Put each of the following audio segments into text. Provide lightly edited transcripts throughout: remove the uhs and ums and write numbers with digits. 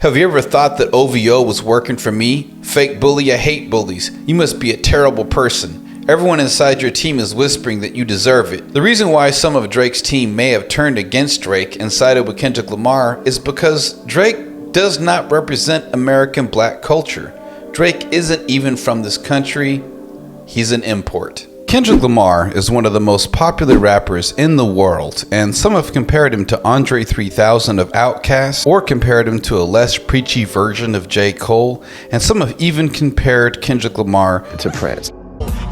Have you ever thought that OVO was working for me? Fake bully, I hate bullies. You must be a terrible person. Everyone inside your team is whispering that you deserve it. The reason why some of Drake's team may have turned against Drake and sided with Kendrick Lamar is because Drake does not represent American black culture. Drake isn't even from this country. He's an import. Kendrick Lamar is one of the most popular rappers in the world, and some have compared him to Andre 3000 of Outkast, or compared him to a less preachy version of J. Cole, and some have even compared Kendrick Lamar to Prince.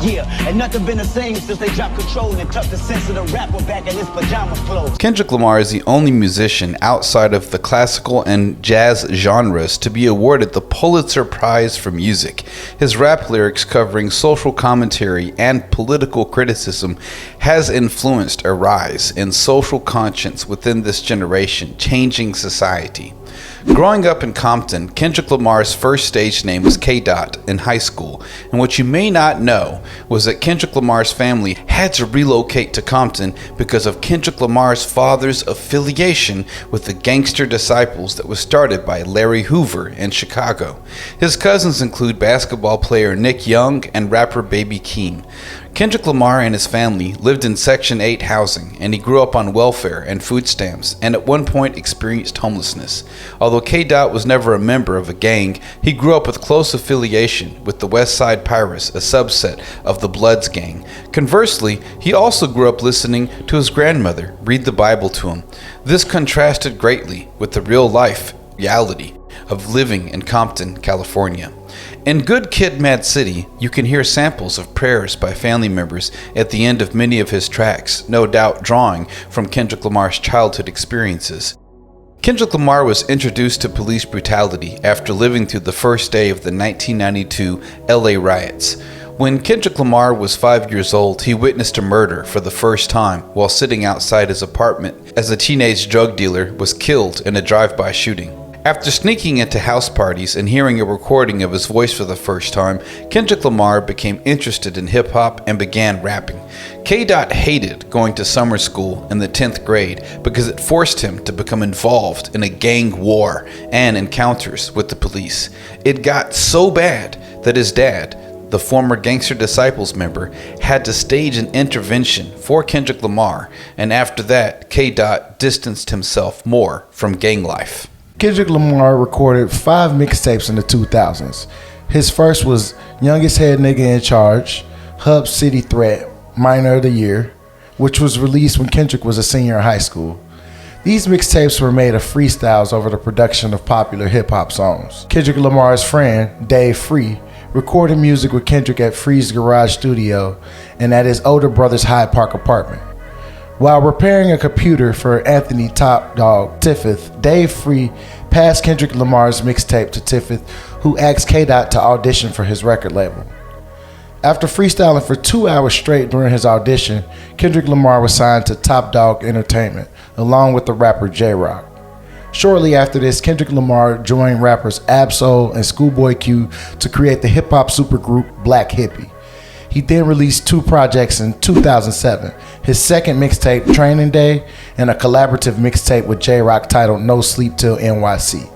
Yeah, and nothing been the same since they dropped Control and tucked the sense of the rapper back in his pajama clothes. Kendrick Lamar is the only musician outside of the classical and jazz genres to be awarded the Pulitzer Prize for Music. His rap lyrics covering social commentary and political criticism has influenced a rise in social conscience within this generation, changing society. Growing up in Compton, Kendrick Lamar's first stage name was K-Dot in high school, and what you may not know was that Kendrick Lamar's family had to relocate to Compton because of Kendrick Lamar's father's affiliation with the Gangster Disciples that was started by Larry Hoover in Chicago. His cousins include basketball player Nick Young and rapper Baby Keem. Kendrick Lamar and his family lived in Section 8 housing, and he grew up on welfare and food stamps, and at one point experienced homelessness. Although K-Dot was never a member of a gang, he grew up with close affiliation with the West Side Pirates, a subset of the Bloods gang. Conversely, he also grew up listening to his grandmother read the Bible to him. This contrasted greatly with the real-life reality of living in Compton, California. In Good Kid, Mad City, you can hear samples of prayers by family members at the end of many of his tracks, no doubt drawing from Kendrick Lamar's childhood experiences. Kendrick Lamar was introduced to police brutality after living through the first day of the 1992 LA riots. When Kendrick Lamar was 5 years old, he witnessed a murder for the first time while sitting outside his apartment as a teenage drug dealer was killed in a drive-by shooting. After sneaking into house parties and hearing a recording of his voice for the first time, Kendrick Lamar became interested in hip-hop and began rapping. K-Dot hated going to summer school in the 10th grade because it forced him to become involved in a gang war and encounters with the police. It got so bad that his dad, the former Gangster Disciples member, had to stage an intervention for Kendrick Lamar, and after that, K-Dot distanced himself more from gang life. Kendrick Lamar recorded 5 mixtapes in the 2000s. His first was Youngest Head Nigga in Charge, Hub City Threat, Minor of the Year, which was released when Kendrick was a senior in high school. These mixtapes were made of freestyles over the production of popular hip-hop songs. Kendrick Lamar's friend, Dave Free, recorded music with Kendrick at Free's garage studio and at his older brother's Hyde Park apartment. While repairing a computer for Anthony Top Dog Tiffith, Dave Free passed Kendrick Lamar's mixtape to Tiffith, who asked K-Dot to audition for his record label. After freestyling for 2 hours straight during his audition, Kendrick Lamar was signed to Top Dog Entertainment, along with the rapper J-Rock. Shortly after this, Kendrick Lamar joined rappers Ab-Soul and Schoolboy Q to create the hip-hop supergroup Black Hippie. He then released 2 projects in 2007, his second mixtape, Training Day, and a collaborative mixtape with J-Rock titled No Sleep Till NYC.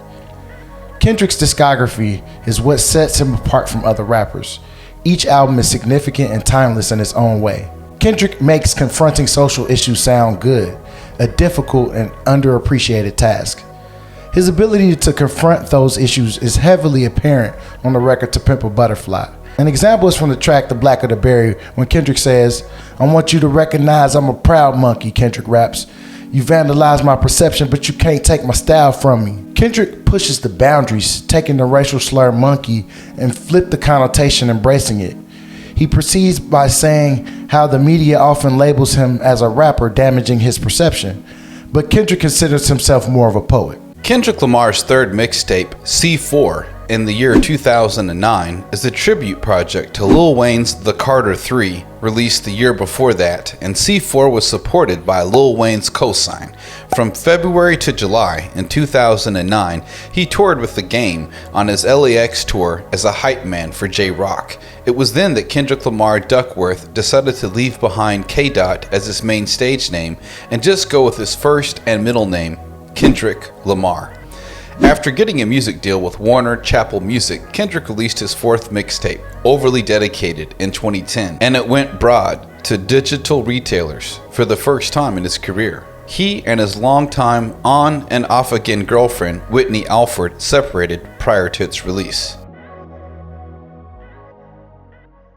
Kendrick's discography is what sets him apart from other rappers. Each album is significant and timeless in its own way. Kendrick makes confronting social issues sound good, a difficult and underappreciated task. His ability to confront those issues is heavily apparent on the record To Pimp a Butterfly. An example is from the track The Blacker the Berry, when Kendrick says, "I want you to recognize I'm a proud monkey," Kendrick raps. "You vandalize my perception, but you can't take my style from me." Kendrick pushes the boundaries, taking the racial slur monkey and flip the connotation, embracing it. He proceeds by saying how the media often labels him as a rapper, damaging his perception. But Kendrick considers himself more of a poet. Kendrick Lamar's third mixtape, C4, in the year 2009, is a tribute project to Lil Wayne's The Carter 3, released the year before that, and C4 was supported by Lil Wayne's cosign. From February to July in 2009, he toured with The Game on his LAX tour as a hype man for J-Rock. It was then that Kendrick Lamar Duckworth decided to leave behind K-Dot as his main stage name and just go with his first and middle name, Kendrick Lamar. After getting a music deal with Warner Chappell Music, Kendrick released his fourth mixtape, Overly Dedicated, in 2010, and it went broad to digital retailers for the first time in his career. He and his longtime on and off again girlfriend, Whitney Alford, separated prior to its release.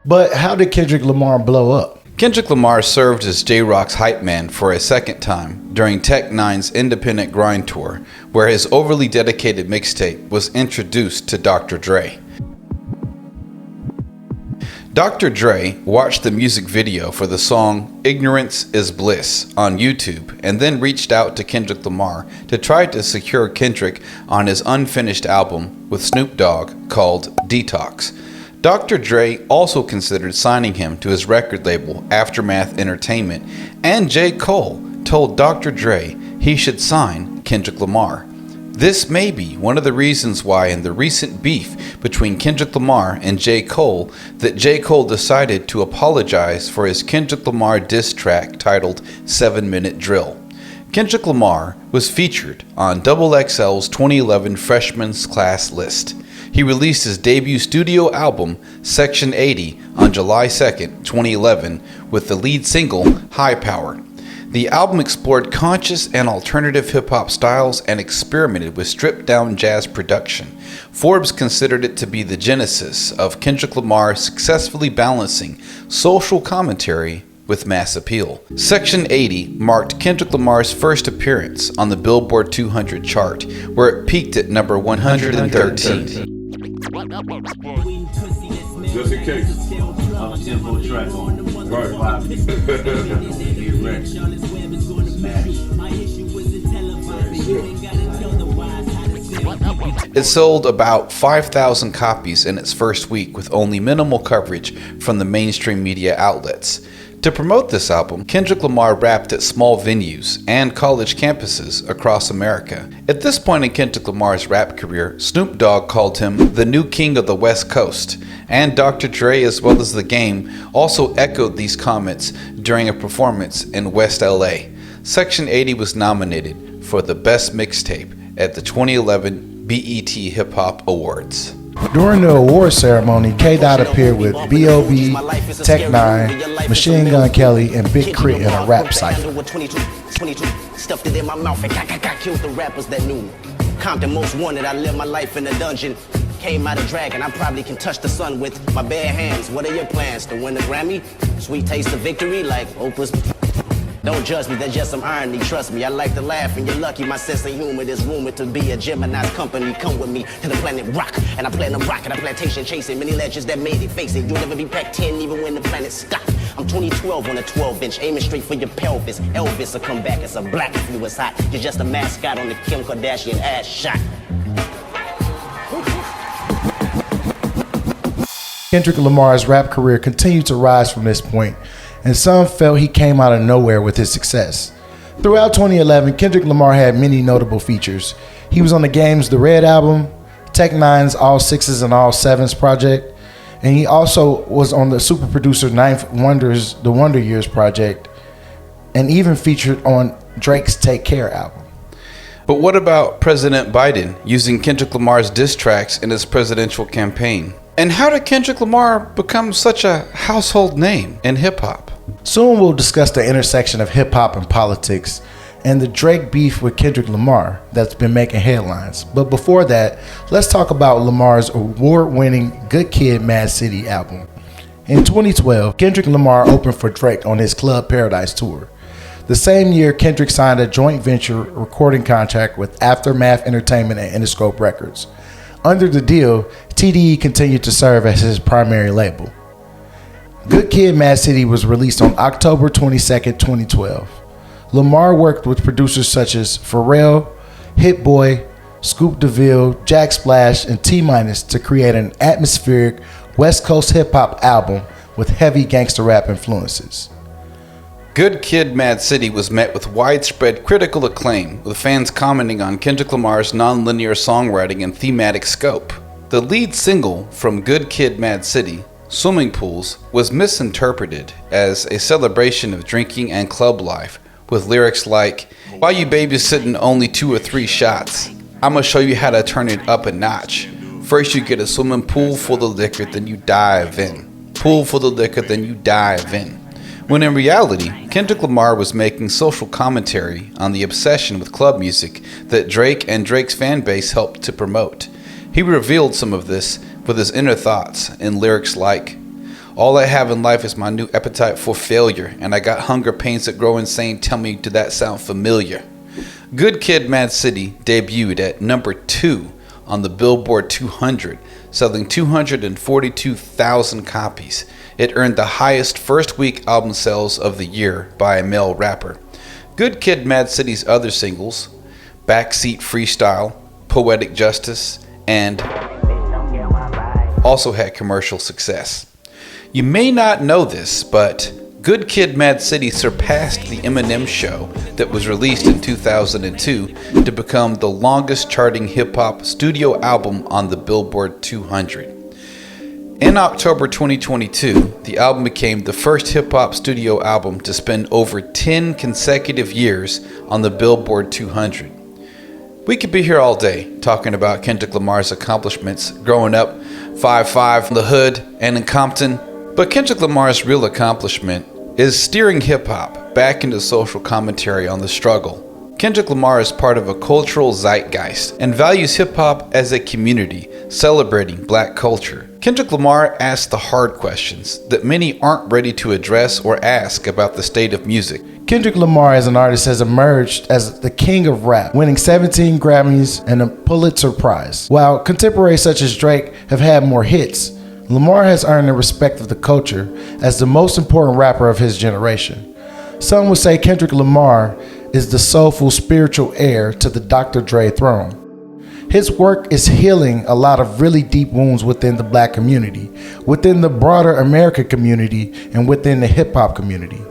But how did Kendrick Lamar blow up? Kendrick Lamar served as J-Rock's hype man for a second time during Tech Nine's Independent Grind Tour, where his Overly Dedicated mixtape was introduced to Dr. Dre. Dr. Dre watched the music video for the song Ignorance is Bliss on YouTube and then reached out to Kendrick Lamar to try to secure Kendrick on his unfinished album with Snoop Dogg called Detox. Dr. Dre also considered signing him to his record label Aftermath Entertainment, and J. Cole told Dr. Dre he should sign Kendrick Lamar. This may be one of the reasons why in the recent beef between Kendrick Lamar and J. Cole that J. Cole decided to apologize for his Kendrick Lamar diss track titled 7 Minute Drill. Kendrick Lamar was featured on XXL's 2011 Freshman's Class list. He released his debut studio album, Section 80, on July 2nd, 2011, with the lead single, High Power. The album explored conscious and alternative hip-hop styles and experimented with stripped-down jazz production. Forbes considered it to be the genesis of Kendrick Lamar successfully balancing social commentary with mass appeal. Section 80 marked Kendrick Lamar's first appearance on the Billboard 200 chart, where it peaked at number 113. Just in case. Up-tempo track on. Right. Get ready. Smash. It sold about 5,000 copies in its first week with only minimal coverage from the mainstream media outlets. To promote this album, Kendrick Lamar rapped at small venues and college campuses across America. At this point in Kendrick Lamar's rap career, Snoop Dogg called him the new king of the West Coast, and Dr. Dre, as well as The Game, also echoed these comments during a performance in West LA. Section 80 was nominated for the Best Mixtape at the 2011 BET Hip Hop Awards. During the award ceremony, K-Dot appeared with B.O.B., Tech Nine, Machine Gun Kelly, and Big Crit in a rap cypher. Stuffed it in my mouth and killed the rappers that knew me. Compton most wanted, I lived my life in a dungeon. Came out of drag and I probably can touch the sun with my bare hands. What are your plans? To win the Grammy? Sweet taste of victory like Oprah's. Don't judge me, there's just some irony, trust me. I like to laugh and you're lucky, my sense of humor is rumored to be a Gemini's company. Come with me to the planet rock, and I plan to rock at a plantation chasing many legends that made it. Face it, you'll never be back 10 even when the planet stopped. I'm 2012 on a 12-inch, aiming straight for your pelvis. Elvis will come back as a black if you was hot. You're just a mascot on the Kim Kardashian ass shot. Kendrick Lamar's rap career continued to rise from this point, and some felt he came out of nowhere with his success. Throughout 2011, Kendrick Lamar had many notable features. He was on The Game's The Red album, Tech Nine's All Sixes and All Sevens project, and he also was on the super producer Ninth Wonder's The Wonder Years project, and even featured on Drake's Take Care album. But what about President Biden using Kendrick Lamar's diss tracks in his presidential campaign? And how did Kendrick Lamar become such a household name in hip-hop? Soon we'll discuss the intersection of hip-hop and politics and the Drake beef with Kendrick Lamar that's been making headlines. But before that, let's talk about Lamar's award-winning Good Kid, Mad City album. In 2012, Kendrick Lamar opened for Drake on his Club Paradise tour. The same year, Kendrick signed a joint venture recording contract with Aftermath Entertainment and Interscope Records. Under the deal, TDE continued to serve as his primary label. Good Kid, Mad City was released on October 22, 2012. Lamar worked with producers such as Pharrell, Hit Boy, Scoop DeVille, Jack Splash, and T-Minus to create an atmospheric West Coast hip-hop album with heavy gangster rap influences. Good Kid, Mad City was met with widespread critical acclaim, with fans commenting on Kendrick Lamar's non-linear songwriting and thematic scope. The lead single from Good Kid, Mad City, Swimming Pools, was misinterpreted as a celebration of drinking and club life, with lyrics like, "Why you babysitting only 2 or 3 shots? I'ma show you how to turn it up a notch. First you get a swimming pool full of liquor, then you dive in. Pool full of liquor, then you dive in. When in reality, Kendrick Lamar was making social commentary on the obsession with club music that Drake and Drake's fan base helped to promote. He revealed some of this with his inner thoughts in lyrics like, "All I have in life is my new appetite for failure, and I got hunger pains that grow insane. Tell me, did that sound familiar?" Good Kid, Mad City debuted at number 2 on the Billboard 200, selling 242,000 copies. It earned the highest first-week album sales of the year by a male rapper. Good Kid, Mad City's other singles, Backseat Freestyle, Poetic Justice, and also had commercial success. You may not know this, but Good Kid, Mad City surpassed the Eminem Show that was released in 2002 to become the longest charting hip-hop studio album on the Billboard 200. In October 2022, the album became the first hip-hop studio album to spend over 10 consecutive years on the Billboard 200. We could be here all day talking about Kendrick Lamar's accomplishments growing up 5'5" in the hood and in Compton, but Kendrick Lamar's real accomplishment is steering hip-hop back into social commentary on the struggle. Kendrick Lamar is part of a cultural zeitgeist and values hip-hop as a community, celebrating black culture. Kendrick Lamar asks the hard questions that many aren't ready to address or ask about the state of music. Kendrick Lamar as an artist has emerged as the king of rap, winning 17 Grammys and a Pulitzer Prize. While contemporaries such as Drake have had more hits, Lamar has earned the respect of the culture as the most important rapper of his generation. Some would say Kendrick Lamar is the soulful spiritual heir to the Dr. Dre throne. His work is healing a lot of really deep wounds within the black community, within the broader American community, and within the hip-hop community.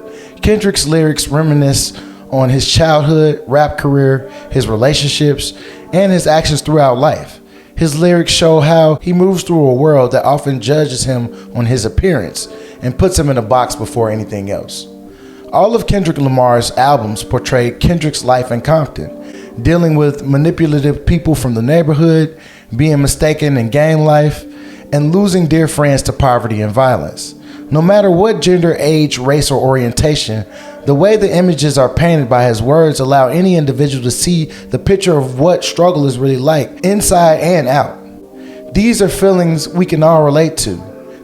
Kendrick's lyrics reminisce on his childhood, rap career, his relationships, and his actions throughout life. His lyrics show how he moves through a world that often judges him on his appearance and puts him in a box before anything else. All of Kendrick Lamar's albums portray Kendrick's life in Compton, dealing with manipulative people from the neighborhood, being mistaken in gang life, and losing dear friends to poverty and violence. No matter what gender, age, race, or orientation, the way the images are painted by his words allow any individual to see the picture of what struggle is really like, inside and out. These are feelings we can all relate to.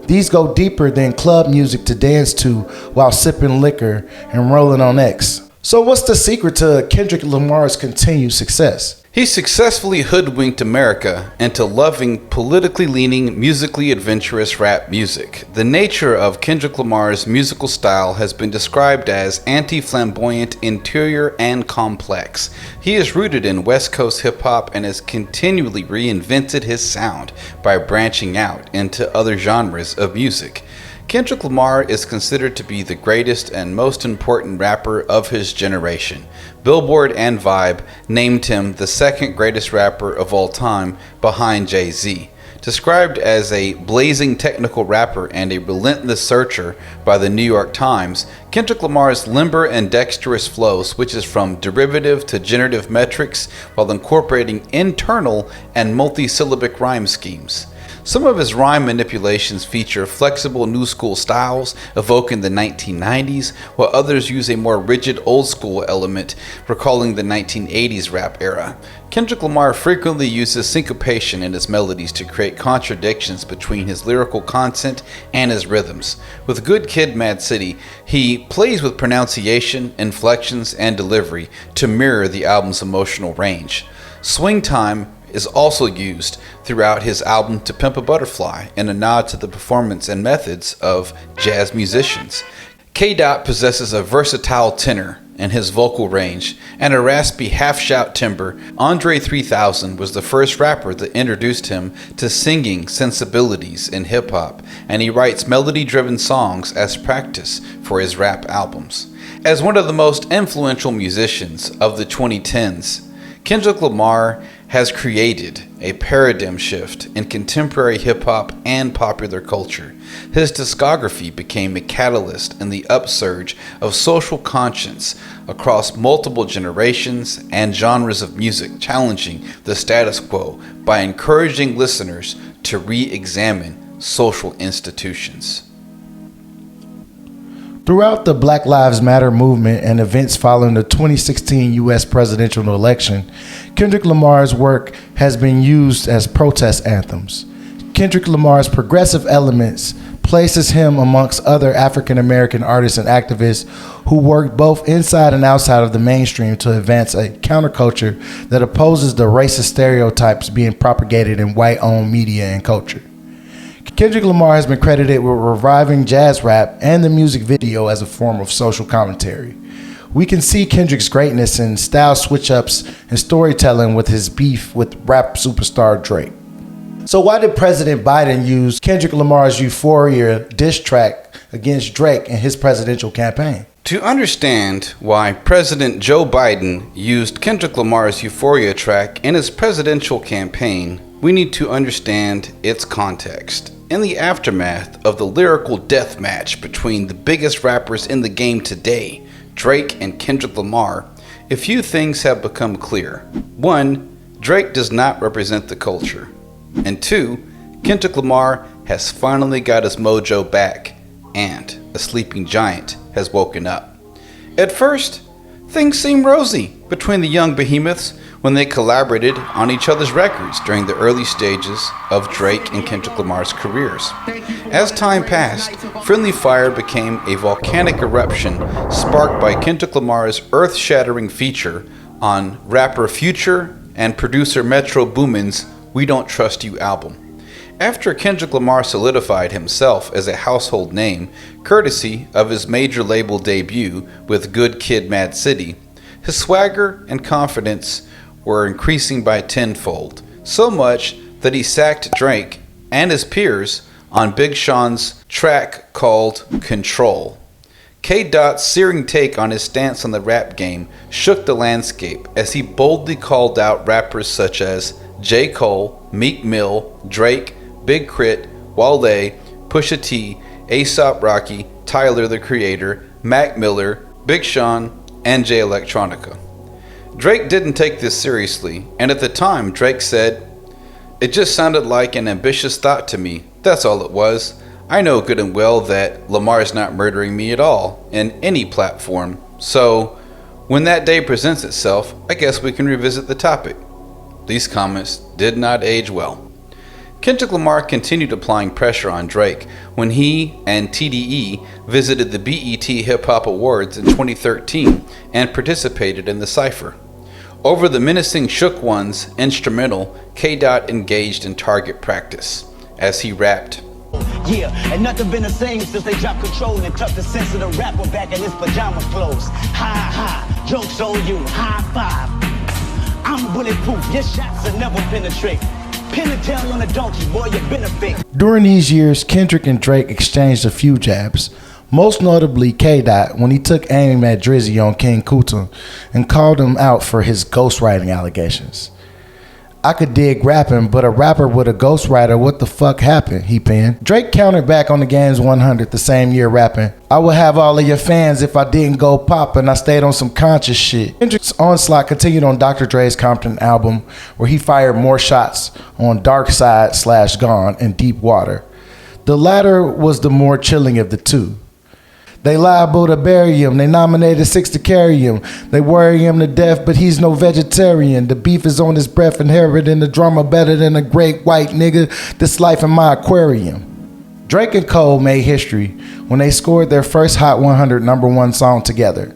These go deeper than club music to dance to while sipping liquor and rolling on X. So what's the secret to Kendrick Lamar's continued success? He successfully hoodwinked America into loving politically leaning, musically adventurous rap music. The nature of Kendrick Lamar's musical style has been described as anti-flamboyant, interior, and complex. He is rooted in West Coast hip-hop and has continually reinvented his sound by branching out into other genres of music. Kendrick Lamar is considered to be the greatest and most important rapper of his generation. Billboard and Vibe named him the second greatest rapper of all time behind Jay-Z. Described as a blazing technical rapper and a relentless searcher by the New York Times, Kendrick Lamar's limber and dexterous flow switches from derivative to generative metrics while incorporating internal and multi-syllabic rhyme schemes. Some of his rhyme manipulations feature flexible new school styles evoking the 1990s, while others use a more rigid old school element recalling the 1980s rap era. Kendrick Lamar frequently uses syncopation in his melodies to create contradictions between his lyrical content and his rhythms. With Good Kid, Mad City, he plays with pronunciation, inflections, and delivery to mirror the album's emotional range. Swing time is also used throughout his album To Pimp a Butterfly in a nod to the performance and methods of jazz musicians. K-Dot possesses a versatile tenor in his vocal range and a raspy half-shout timbre. Andre 3000 was the first rapper that introduced him to singing sensibilities in hip-hop, and he writes melody-driven songs as practice for his rap albums. As one of the most influential musicians of the 2010s, Kendrick Lamar has created a paradigm shift in contemporary hip-hop and popular culture. His discography became a catalyst in the upsurge of social conscience across multiple generations and genres of music, challenging the status quo by encouraging listeners to re-examine social institutions. Throughout the Black Lives Matter movement and events following the 2016 U.S. presidential election, Kendrick Lamar's work has been used as protest anthems. Kendrick Lamar's progressive elements places him amongst other African American artists and activists who work both inside and outside of the mainstream to advance a counterculture that opposes the racist stereotypes being propagated in white-owned media and culture. Kendrick Lamar has been credited with reviving jazz rap and the music video as a form of social commentary. We can see Kendrick's greatness in style switch-ups and storytelling with his beef with rap superstar Drake. So why did President Biden use Kendrick Lamar's Euphoria diss track against Drake in his presidential campaign? To understand why President Joe Biden used Kendrick Lamar's Euphoria track in his presidential campaign, we need to understand its context. In the aftermath of the lyrical death match between the biggest rappers in the game today, Drake and Kendrick Lamar, a few things have become clear. 1, Drake does not represent the culture. And 2, Kendrick Lamar has finally got his mojo back, and a sleeping giant has woken up. At first, things seemed rosy between the young behemoths when they collaborated on each other's records during the early stages of Drake and Kendrick Lamar's careers. As time passed, Friendly Fire became a volcanic eruption sparked by Kendrick Lamar's earth-shattering feature on rapper Future and producer Metro Boomin's We Don't Trust You album. After Kendrick Lamar solidified himself as a household name, courtesy of his major label debut with Good Kid, Mad City, his swagger and confidence were increasing by tenfold, so much that he sacked Drake and his peers on Big Sean's track called Control. K-Dot's searing take on his stance on the rap game shook the landscape as he boldly called out rappers such as J. Cole, Meek Mill, Drake, Big Crit, Wale, Pusha T, A$AP Rocky, Tyler the Creator, Mac Miller, Big Sean, and Jay Electronica. Drake didn't take this seriously, and at the time Drake said, "It just sounded like an ambitious thought to me, that's all it was. I know good and well that Lamar's not murdering me at all, in any platform, so when that day presents itself, I guess we can revisit the topic." These comments did not age well. Kendrick Lamar continued applying pressure on Drake when he and TDE visited the BET Hip Hop Awards in 2013 and participated in the cypher. Over the menacing Shook One's instrumental, K-Dot engaged in target practice as he rapped. Yeah, and nothing been the same since they dropped Control and tucked the sense of the rapper back in his pajama clothes. Ha ha, joke's on you, high five. I'm bulletproof, your shots will never penetrate. Pin the tail on a donkey, boy, you benefit. During these years, Kendrick and Drake exchanged a few jabs, most notably K-Dot when he took aim at Drizzy on King Kunta and called him out for his ghostwriting allegations. "I could dig rapping, but a rapper with a ghostwriter, what the fuck happened?" he penned. Drake countered back on the game's 100 the same year, rapping, "I would have all of your fans if I didn't go pop and I stayed on some conscious shit." Kendrick's onslaught continued on Dr. Dre's Compton album, where he fired more shots on Dark Side / Gone and Deep Water. The latter was the more chilling of the two. They liable to bury him. They nominated 6 to carry him. They worry him to death, but he's no vegetarian. The beef is on his breath, inheriting the drama better than a great white nigga. This life in my aquarium. Drake and Cole made history when they scored their first Hot 100 #1 song together,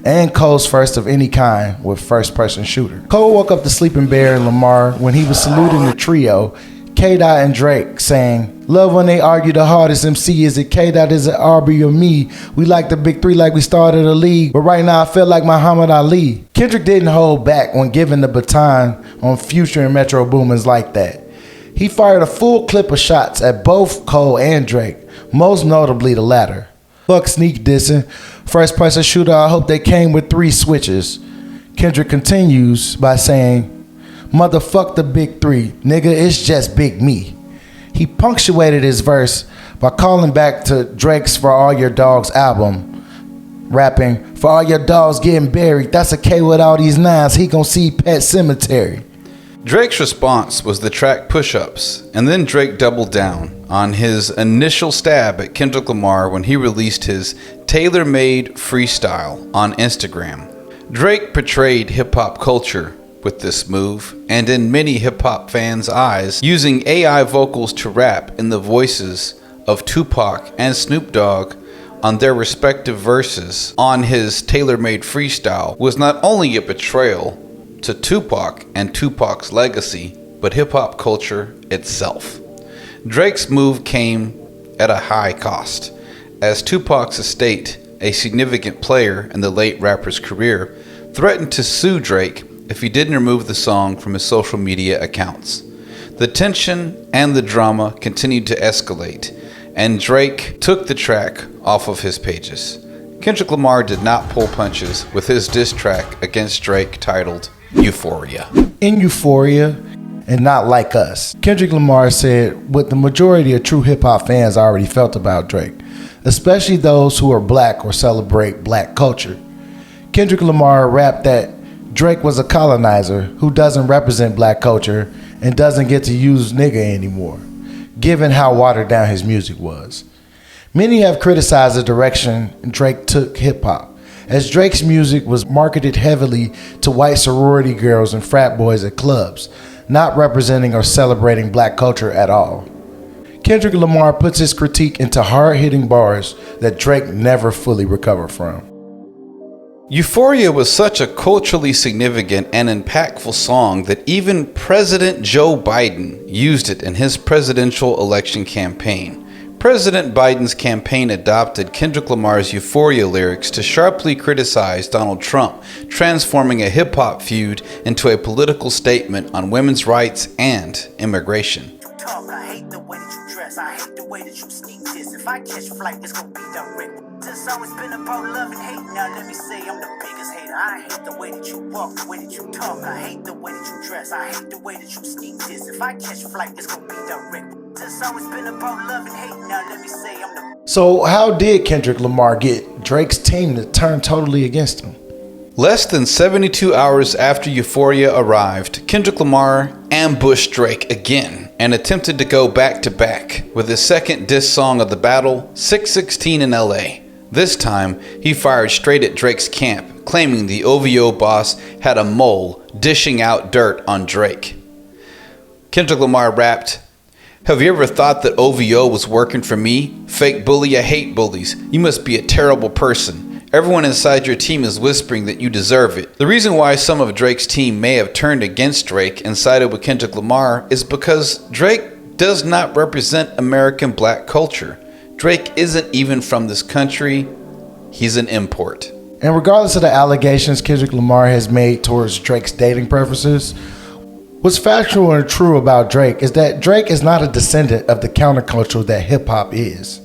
and Cole's first of any kind with First Person Shooter. Cole woke up the sleeping bear in Lamar when he was saluting the trio, K-Dot and Drake, saying, "Love when they argue the hardest MC. Is it K-Dot, is it Aubrey or me? We like the big three like we started a league, but right now I feel like Muhammad Ali." Kendrick didn't hold back when giving the baton on Future and Metro Boomin's like that. He fired a full clip of shots at both Cole and Drake, most notably the latter. "Fuck sneak dissing. First Person Shooter, I hope they came with 3 switches." Kendrick continues by saying, Motherfuck the big three, nigga, it's just big me. He punctuated his verse by calling back to Drake's For All Your Dogs album, rapping, "For all your dogs getting buried, that's a K with all these nines, he gon' see Pet Cemetery." Drake's response was the track Push-Ups, and then Drake doubled down on his initial stab at Kendrick Lamar when he released his Tailor-Made Freestyle on Instagram. Drake portrayed hip-hop culture with this move, and in many hip-hop fans' eyes, using AI vocals to rap in the voices of Tupac and Snoop Dogg on their respective verses on his Tailor-Made Freestyle was not only a betrayal to Tupac and Tupac's legacy, but hip-hop culture itself. Drake's move came at a high cost, as Tupac's estate, a significant player in the late rapper's career, threatened to sue Drake if he didn't remove the song from his social media accounts. The tension and the drama continued to escalate, and Drake took the track off of his pages. Kendrick Lamar did not pull punches with his diss track against Drake titled Euphoria. In Euphoria, and Not Like Us, Kendrick Lamar said what the majority of true hip-hop fans already felt about Drake, especially those who are black or celebrate black culture. Kendrick Lamar rapped that Drake was a colonizer who doesn't represent black culture and doesn't get to use nigga anymore, given how watered down his music was. Many have criticized the direction Drake took hip-hop, as Drake's music was marketed heavily to white sorority girls and frat boys at clubs, not representing or celebrating black culture at all. Kendrick Lamar puts his critique into hard-hitting bars that Drake never fully recovered from. Euphoria was such a culturally significant and impactful song that even President Joe Biden used it in his presidential election campaign. President Biden's campaign adopted Kendrick Lamar's Euphoria lyrics to sharply criticize Donald Trump, transforming a hip-hop feud into a political statement on women's rights and immigration. Talk, I hate the way that you dress, I hate the way that you sneak this. If I catch flight, it's gonna be direct. It's always been about love and hate. Now let me say I'm the biggest hater. I hate the way that you walk, the way that you talk. I hate the way that you dress, I hate the way that you sneak this. If I catch flight, it's gonna be direct. It's always been about love and hate. Now let me say I'm the... So how did Kendrick Lamar get Drake's team to turn totally against him? Less than 72 hours after Euphoria arrived, Kendrick Lamar ambushed Drake again and attempted to go back-to-back with his second diss song of the battle, 616 in LA. This time, he fired straight at Drake's camp, claiming the OVO boss had a mole dishing out dirt on Drake. Kendrick Lamar rapped, "Have you ever thought that OVO was working for me? Fake bully, I hate bullies. You must be a terrible person. Everyone inside your team is whispering that you deserve it." The reason why some of Drake's team may have turned against Drake and sided with Kendrick Lamar is because Drake does not represent American black culture. Drake isn't even from this country. He's an import. And regardless of the allegations Kendrick Lamar has made towards Drake's dating preferences, what's factual and true about Drake is that Drake is not a descendant of the counterculture that hip-hop is.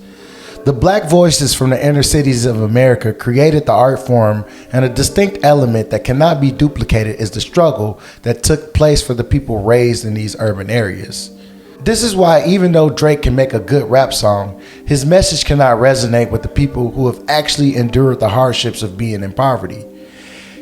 The black voices from the inner cities of America created the art form, and a distinct element that cannot be duplicated is the struggle that took place for the people raised in these urban areas. This is why even though Drake can make a good rap song, his message cannot resonate with the people who have actually endured the hardships of being in poverty.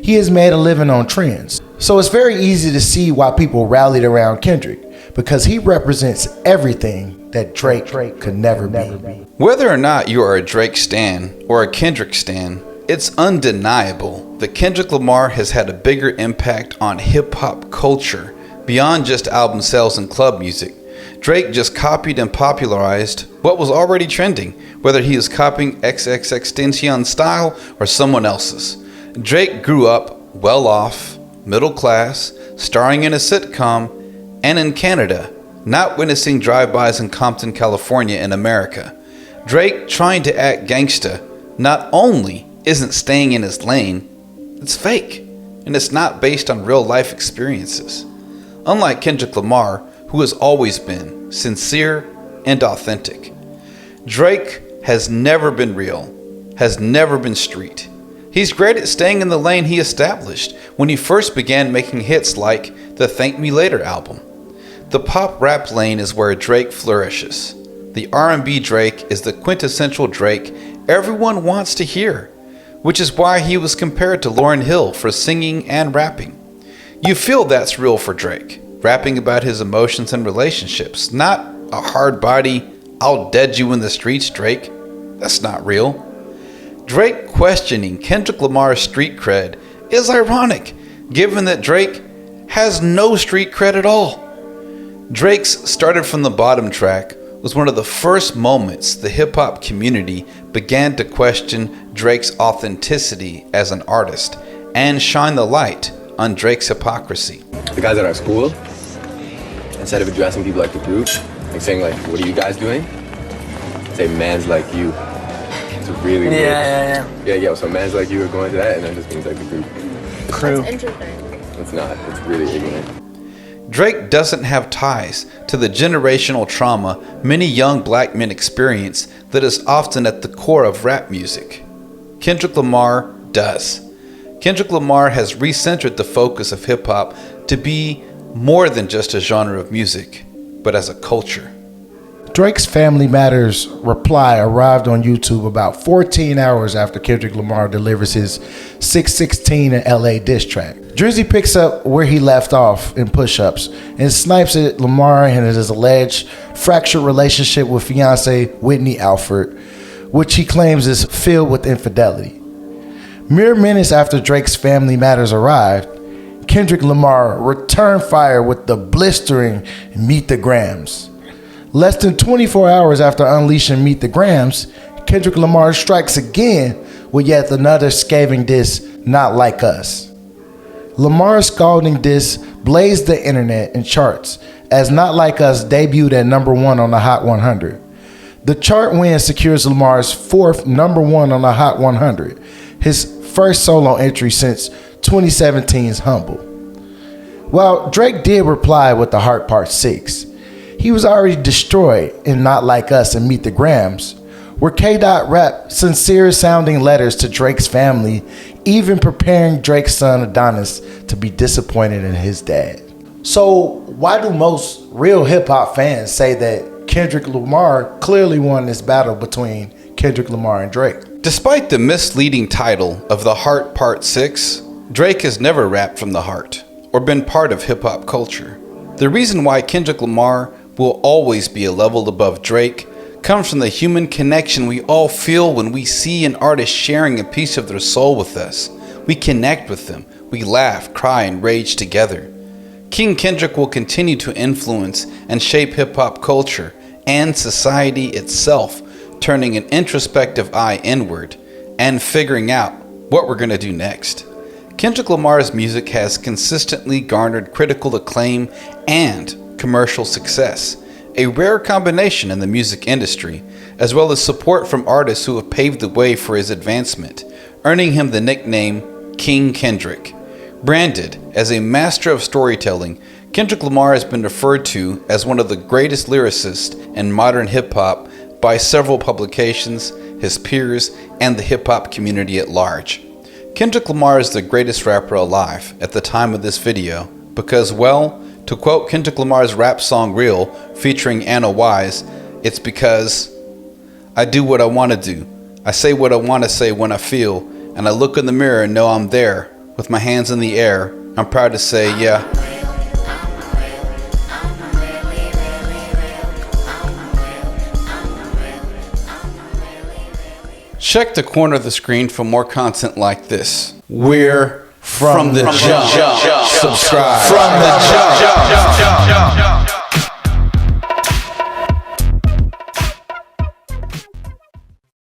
He has made a living on trends, so it's very easy to see why people rallied around Kendrick, because he represents everything that Drake could never be. Whether or not you are a Drake stan or a Kendrick stan, it's undeniable that Kendrick Lamar has had a bigger impact on hip-hop culture beyond just album sales and club music. Drake just copied and popularized what was already trending, whether he is copying XXXTentacion's style or someone else's. Drake grew up well off, middle class, starring in a sitcom, and in Canada, not witnessing drive-bys in Compton, California in America. Drake trying to act gangsta not only isn't staying in his lane, it's fake, and it's not based on real life experiences. Unlike Kendrick Lamar, who has always been sincere and authentic, Drake has never been real, has never been street, He's great at staying in the lane he established when he first began making hits like the Thank Me Later album. The pop rap lane is where Drake flourishes. The R&B Drake is the quintessential Drake everyone wants to hear, which is why he was compared to Lauryn Hill for singing and rapping. You feel that's real for Drake, rapping about his emotions and relationships, not a hard body, I'll dead you in the streets Drake. That's not real. Drake questioning Kendrick Lamar's street cred is ironic, given that Drake has no street cred at all. Drake's Started from the Bottom track was one of the first moments the hip-hop community began to question Drake's authenticity as an artist and shine the light on Drake's hypocrisy. The guys at our school, instead of addressing people like the group, like saying like, what are you guys doing? Say mans like you. It's really weird. Yeah, so mans like you are going to that and then just means like the group. Crew. That's interesting. It's not, it's really ignorant. Drake doesn't have ties to the generational trauma many young black men experience that is often at the core of rap music. Kendrick Lamar does. Kendrick Lamar has recentered the focus of hip-hop to be more than just a genre of music, but as a culture. Drake's Family Matters reply arrived on YouTube about 14 hours after Kendrick Lamar delivers his 616 in LA diss track. Drizzy picks up where he left off in push-ups and snipes at Lamar and his alleged fractured relationship with fiancée Whitney Alford, which he claims is filled with infidelity. Mere minutes after Drake's Family Matters arrived, Kendrick Lamar returned fire with the blistering Meet the Grams. Less than 24 hours after unleashing Meet the Grams, Kendrick Lamar strikes again with yet another scathing diss, Not Like Us. Lamar's scalding diss blazed the internet and charts as Not Like Us debuted at #1 on the Hot 100. The chart win secures Lamar's fourth #1 on the Hot 100, his first solo entry since 2017's Humble. While Drake did reply with the Heart Part 6, he was already destroyed in Not Like Us and Meet the Grams, where K-Dot rapped sincere sounding letters to Drake's family, even preparing Drake's son Adonis to be disappointed in his dad. So why do most real hip-hop fans say that Kendrick Lamar clearly won this battle between Kendrick Lamar and Drake? Despite the misleading title of The Heart Part 6, Drake has never rapped from the heart or been part of hip-hop culture. The reason why Kendrick Lamar will always be a level above Drake comes from the human connection we all feel when we see an artist sharing a piece of their soul with us. We connect with them. We laugh, cry, and rage together. King Kendrick will continue to influence and shape hip-hop culture and society itself, turning an introspective eye inward and figuring out what we're going to do next. Kendrick Lamar's music has consistently garnered critical acclaim and commercial success, a rare combination in the music industry, as well as support from artists who have paved the way for his advancement, earning him the nickname King Kendrick. Branded as a master of storytelling, Kendrick Lamar has been referred to as one of the greatest lyricists in modern hip-hop by several publications, his peers, and the hip-hop community at large. Kendrick Lamar is the greatest rapper alive at the time of this video because, well, to quote Kendrick Lamar's rap song Real, featuring Anna Wise, it's because I do what I want to do. I say what I want to say when I feel, and I look in the mirror and know I'm there. With my hands in the air, I'm proud to say, yeah. Check the corner of the screen for more content like this. We're from the jump. Subscribe. From the jump.